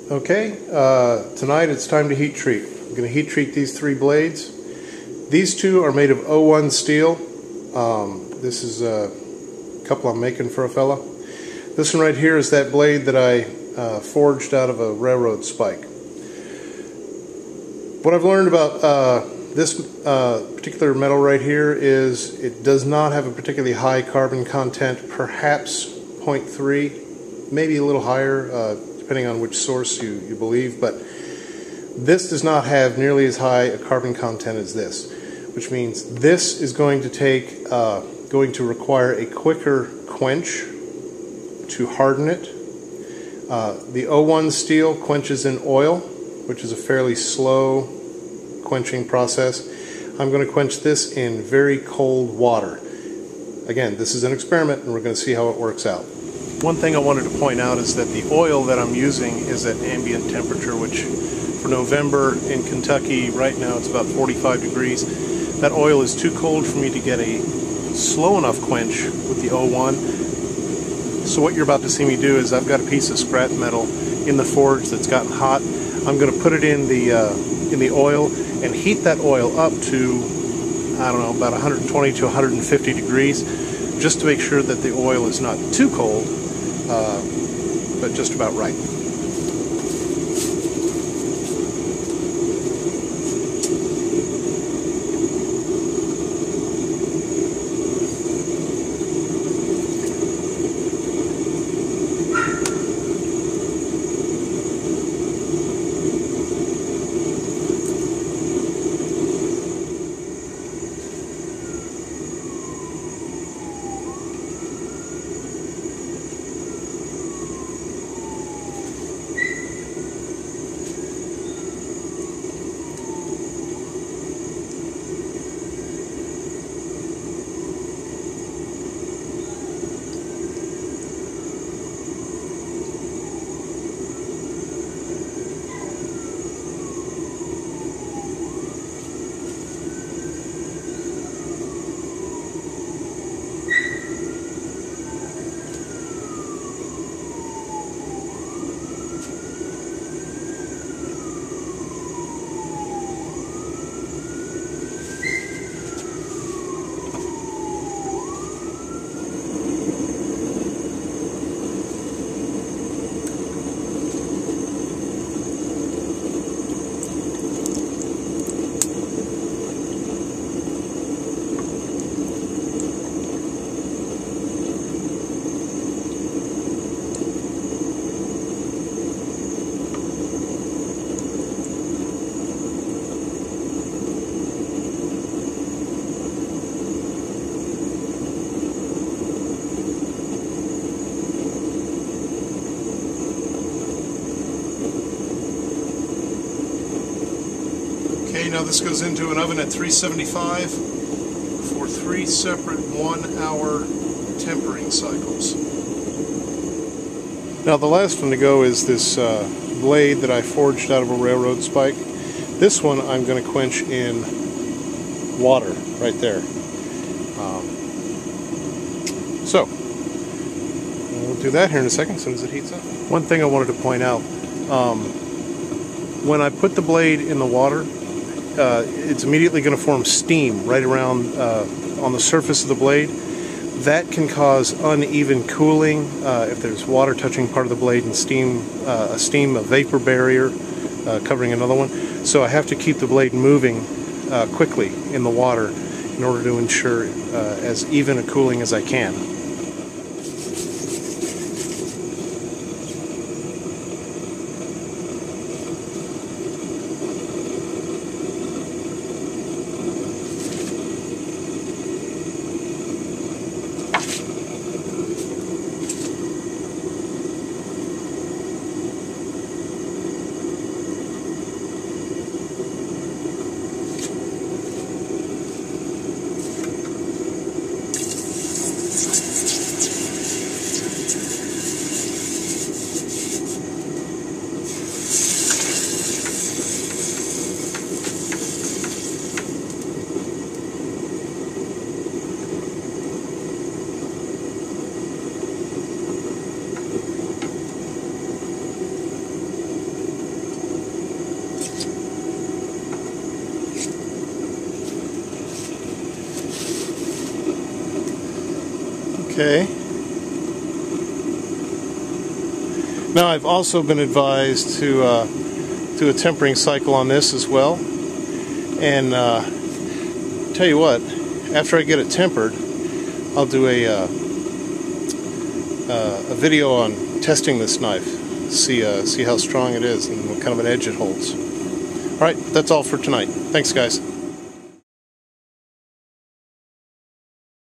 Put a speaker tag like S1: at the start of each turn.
S1: Okay, tonight it's time to heat treat. I'm going to heat treat these three blades. These two are made of O1 steel. This is a couple I'm making for a fella. This one right here is that blade that I forged out of a railroad spike. What I've learned about this particular metal right here is it does not have a particularly high carbon content, perhaps 0.3, maybe a little higher, depending on which source you believe, but this does not have nearly as high a carbon content as this, which means this is going to require a quicker quench to harden it. The O1 steel quenches in oil, which is a fairly slow quenching process. I'm going to quench this in very cold water. Again, this is an experiment and we're going to see how it works out. One thing I wanted to point out is that the oil that I'm using is at ambient temperature, which for November in Kentucky right now it's about 45 degrees. That oil is too cold for me to get a slow enough quench with the O1. So what you're about to see me do is I've got a piece of scrap metal in the forge that's gotten hot. I'm going to put it in the oil and heat that oil up to, I don't know, about 120 to 150 degrees, just to make sure that the oil is not too cold, but just about right. Okay, now this goes into an oven at 375 for 3 separate 1-hour tempering cycles. Now the last one to go is this blade that I forged out of a railroad spike. This one I'm going to quench in water right there. So we'll do that here in a second as soon as it heats up. One thing I wanted to point out, when I put the blade in the water, it's immediately going to form steam right around on the surface of the blade. That can cause uneven cooling if there's water touching part of the blade and a vapor barrier covering another one. So I have to keep the blade moving quickly in the water in order to ensure as even a cooling as I can. Okay. Now I've also been advised to do a tempering cycle on this as well. And tell you what, after I get it tempered, I'll do a video on testing this knife. See how strong it is and what kind of an edge it holds. Alright, that's all for tonight. Thanks, guys.